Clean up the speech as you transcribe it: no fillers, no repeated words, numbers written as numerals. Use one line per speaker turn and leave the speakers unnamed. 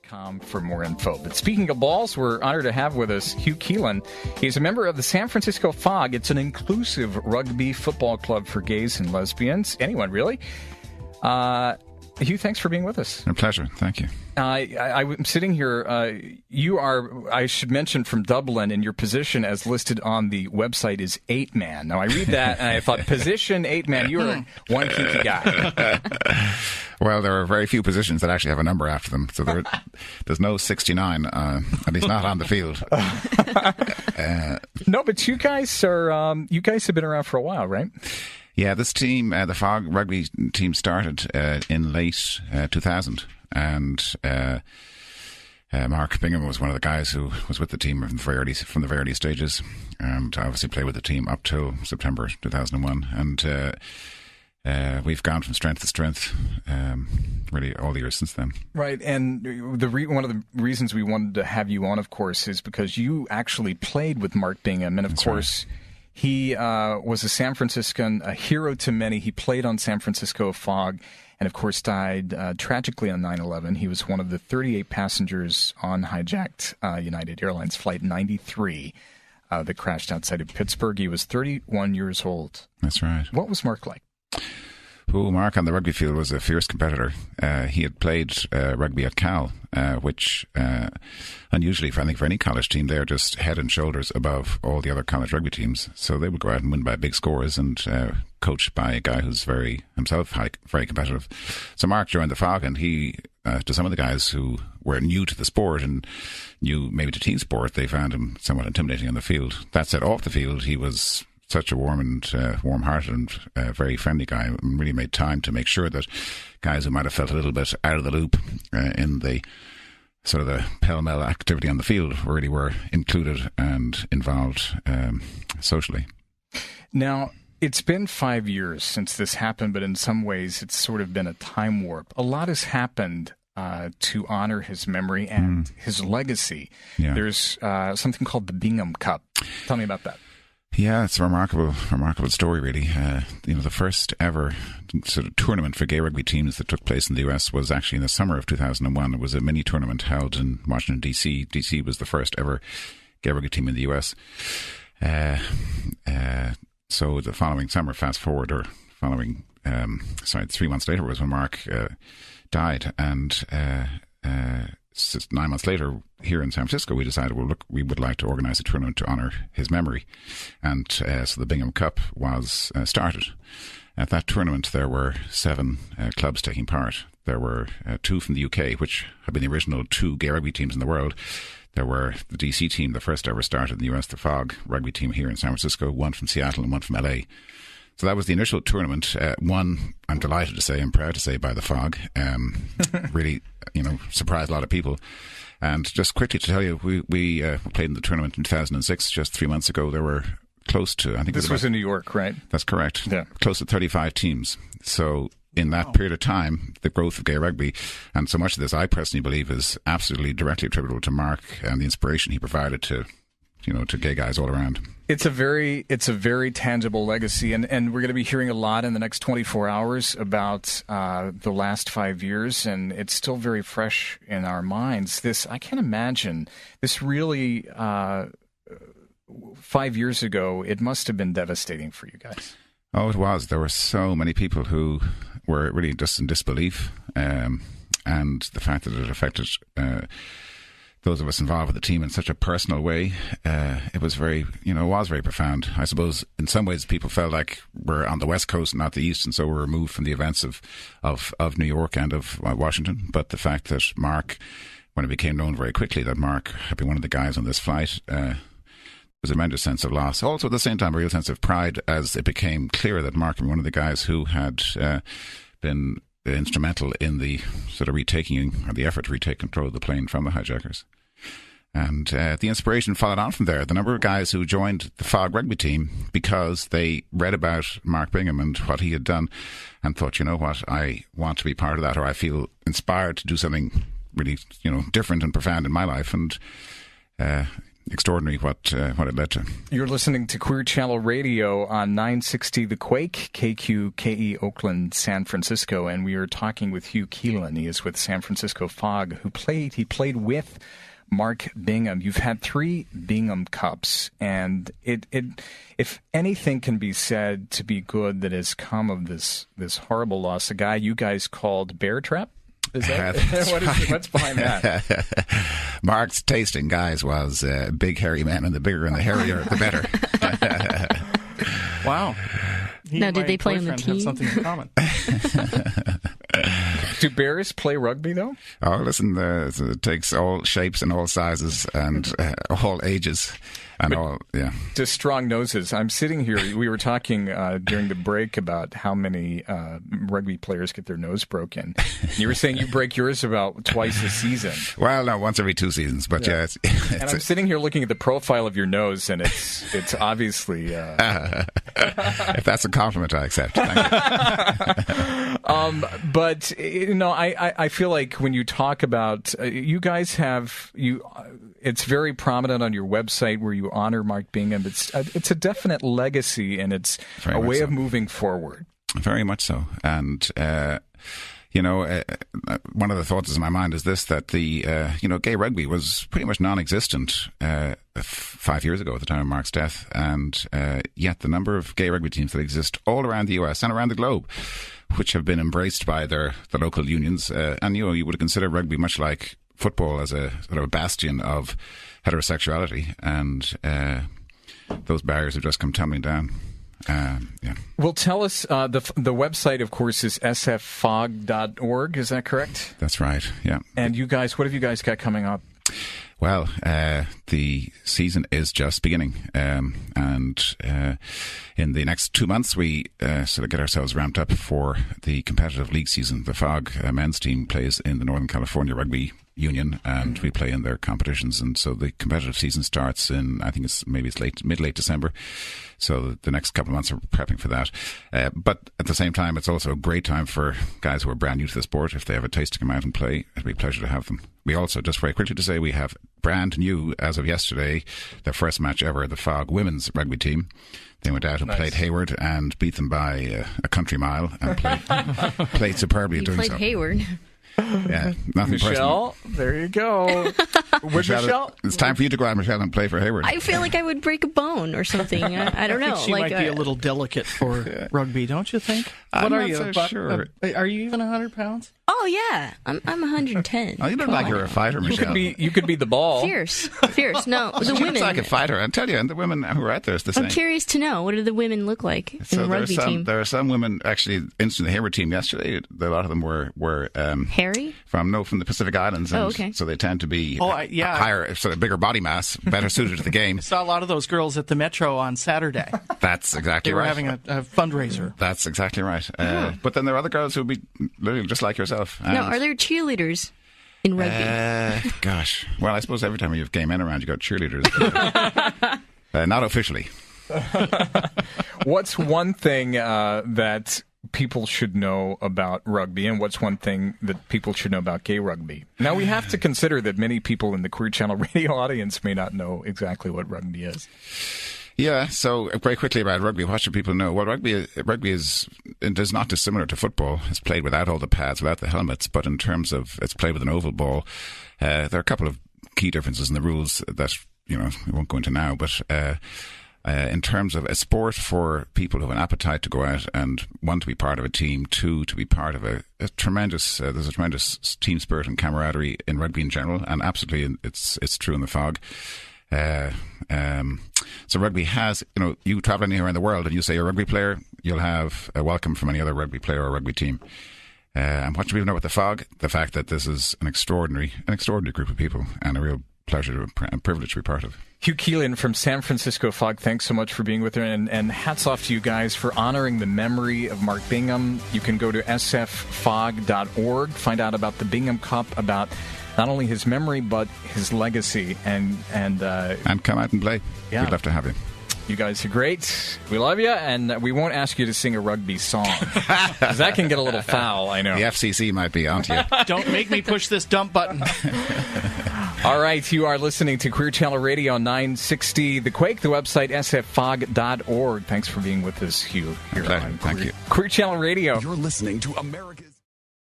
QueerChannelRadio.com for more info. But speaking of balls, we're honored to have with us Hugh Keelan. He's a member of the San Francisco Fog. It's an inclusive rugby football club for gays and lesbians. Anyone, really. Hugh, thanks for being with us.
A pleasure. Thank you.
I'm sitting here. You are, I should mention, from Dublin, and your position as listed on the website is 8-man. Now, I read that, and I thought, position 8-man, you are one kinky guy.
Well, there are very few positions that actually have a number after them, so there's no 69, at least not on the field.
No, but you guys have been around for a while, right?
Yeah, this team, the Fog rugby team, started in late 2000, and Mark Bingham was one of the guys who was with the team from the very early stages, and obviously played with the team up till September 2001, and we've gone from strength to strength, really all the years since then.
Right, and one of the reasons we wanted to have you on, of course, is because you actually played with Mark Bingham, and of course. Right. He was a San Franciscan, a hero to many. He played on San Francisco Fog and, of course, died tragically on 9/11. He was one of the 38 passengers on hijacked United Airlines Flight 93 that crashed outside of Pittsburgh. He was 31 years old.
That's right.
What was Mark like?
Mark on the rugby field was a fierce competitor. He had played rugby at Cal, which unusually for any college team, they're just head and shoulders above all the other college rugby teams. So they would go out and win by big scores, and coached by a guy who's very competitive. So Mark joined the Fog, and he, to some of the guys who were new to the sport and new maybe to team sport, they found him somewhat intimidating on the field. That said, off the field, he was such a warm-hearted and very friendly guy, and really made time to make sure that guys who might have felt a little bit out of the loop in the sort of the pell-mell activity on the field really were included and involved socially.
Now, it's been 5 years since this happened, but in some ways it's sort of been a time warp. A lot has happened to honor his memory and his legacy. Yeah. There's something called the Bingham Cup. Tell me about that.
Yeah, it's a remarkable story, really. The first ever sort of tournament for gay rugby teams that took place in the US was actually in the summer of 2001. It was a mini tournament held in Washington, D.C. D.C. was the first ever gay rugby team in the US. So the following summer, 3 months later was when Mark died, and 9 months later, here in San Francisco, we decided, we would like to organise a tournament to honour his memory. And so the Bingham Cup was started. At that tournament, there were 7 clubs taking part. There were 2 from the UK, which had been the original 2 gay rugby teams in the world. There were the DC team, the first ever started in the US, the Fog rugby team here in San Francisco, 1 from Seattle and 1 from LA. So that was the initial tournament. One, I'm delighted to say, I'm proud to say, by the Fog. Really, surprised a lot of people. And just quickly to tell you, we played in the tournament in 2006, just 3 months ago. There were close to, I think
this was in New York, right?
That's correct.
Yeah.
Close to 35 teams. So in that period of time, the growth of gay rugby, and so much of this, I personally believe, is absolutely directly attributable to Mark and the inspiration he provided to gay guys all around.
It's a very tangible legacy, and we're going to be hearing a lot in the next 24 hours about the last 5 years, and it's still very fresh in our minds. I can't imagine this really. 5 years ago, it must have been devastating for you guys.
Oh, it was. There were so many people who were really just in disbelief, and the fact that it affected those of us involved with the team in such a personal way, it was very profound. I suppose in some ways people felt like we're on the West Coast, not the East, and so we're removed from the events of New York and of Washington. But the fact that Mark, when it became known very quickly that Mark had been one of the guys on this flight, was a tremendous sense of loss. Also, at the same time, a real sense of pride as it became clear that Mark was one of the guys who had been instrumental in the sort of retaking, or the effort to retake control of the plane from the hijackers. And the inspiration followed on from there. The number of guys who joined the Fog rugby team because they read about Mark Bingham and what he had done and thought, you know what, I want to be part of that, or I feel inspired to do something really, different and profound in my life. And extraordinary what it led to.
You're listening to Queer Channel Radio on 960 The Quake, KQKE Oakland, San Francisco, and we are talking with Hugh Keelan. He is with San Francisco Fog, he played with Mark Bingham. You've had 3 Bingham Cups, and it if anything can be said to be good that has come of this horrible loss, a guy you guys called Bear Trap? Is that, what's behind that?
Mark's tasting, guys, was big hairy men, and the bigger and the hairier, the better.
Wow.
Now, did they play on the team?
Have something in common.
Do bears play rugby, though?
Oh, listen, it takes all shapes and all sizes and all ages. And all, yeah.
Just strong noses. I'm sitting here. We were talking during the break about how many rugby players get their nose broken. You were saying you break yours about twice a season.
Well, no, once every 2 seasons. But yeah,
and I'm sitting here looking at the profile of your nose, and it's obviously.
If that's a compliment, I accept. Thank
you. But I feel like when you talk about you guys have it's very prominent on your website where you honor Mark Bingham. It's a definite legacy, and it's a way of moving forward.
Very much so. And, one of the thoughts in my mind is this, that the, gay rugby was pretty much non-existent 5 years ago at the time of Mark's death. And yet the number of gay rugby teams that exist all around the US and around the globe, which have been embraced by the local unions. And, you would consider rugby much like football as a sort of a bastion of heterosexuality, and those barriers have just come tumbling down.
Well, tell us, the website, of course, is sffog.org. Is that correct?
That's right, yeah.
And you guys, what have you guys got coming up?
Well, the season is just beginning, and in the next 2 months we sort of get ourselves ramped up for the competitive league season. The Fog men's team plays in the Northern California Rugby Union, and we play in their competitions, and so the competitive season starts in, I think it's mid-late December. So the next couple of months are prepping for that. But at the same time, it's also a great time for guys who are brand new to the sport. If they have a taste to come out and play, it'll be a pleasure to have them. We also, just very quickly to say, we have brand new, as of yesterday, their first match ever, the Fog women's rugby team. They went out and played Hayward and beat them by a country mile, and played superbly doing so.
You played Hayward.
Yeah, nothing
Michelle,
personal.
There you go. Michelle,
it's time for you to go out, Michelle, and play for Hayward.
I feel like I would break a bone or something. I don't know.
I think she might be a little delicate for rugby, don't you think?
What are you? So sure.
Are you even 100 pounds?
Oh yeah, I'm 110.
Oh, you look like you're a fighter, Michelle.
You could be the ball.
Fierce. No, the women.
She looks like a fighter. I tell you, and the women who are out there is the same.
I'm curious to know, what do the women look like in the rugby team?
There are some women, actually, in the Hayward team yesterday. A lot of them were
hairy
from the Pacific Islands. And
okay.
So they tend to be higher, sort of bigger body mass, better suited to the game.
I saw a lot of those girls at the Metro on Saturday.
That's exactly right.
They were having a fundraiser.
That's exactly right. But then there are other girls who would be literally just like yourself.
No, are there cheerleaders in rugby?
Gosh. Well, I suppose every time you have gay men around, you got cheerleaders. Not officially.
What's one thing that people should know about rugby, and what's one thing that people should know about gay rugby? Now, we have to consider that many people in the Queer Channel Radio audience may not know exactly what rugby is.
Yeah, so very quickly about rugby, what should people know? Well, rugby is not dissimilar to football. It's played without all the pads, without the helmets, but in terms of it's played with an oval ball. There are a couple of key differences in the rules that we won't go into now, but in terms of a sport for people who have an appetite to go out and want to be part of a team, to be part of a tremendous, there's a tremendous team spirit and camaraderie in rugby in general, and absolutely it's true in the Fog. So rugby has, you travel anywhere in the world and you say you're a rugby player, you'll have a welcome from any other rugby player or rugby team. And what should people know about the Fog? The fact that this is an extraordinary group of people, and a real pleasure and privilege to be part of.
Hugh Keelan from San Francisco Fog, thanks so much for being with us, and hats off to you guys for honoring the memory of Mark Bingham. You can go to sffog.org, find out about the Bingham Cup, about not only his memory but his legacy, and
come out and play.
Yeah.
We'd love to have you.
You guys are great. We love you, and we won't ask you to sing a rugby song, because that can get a little foul, I know.
The FCC might be onto you.
Don't make me push this dump button.
All right, you are listening to Queer Channel Radio 960 The Quake, the website sffog.org. Thanks for being with us, Hugh. Here on
Thank you.
Queer Channel Radio.
You're listening to American...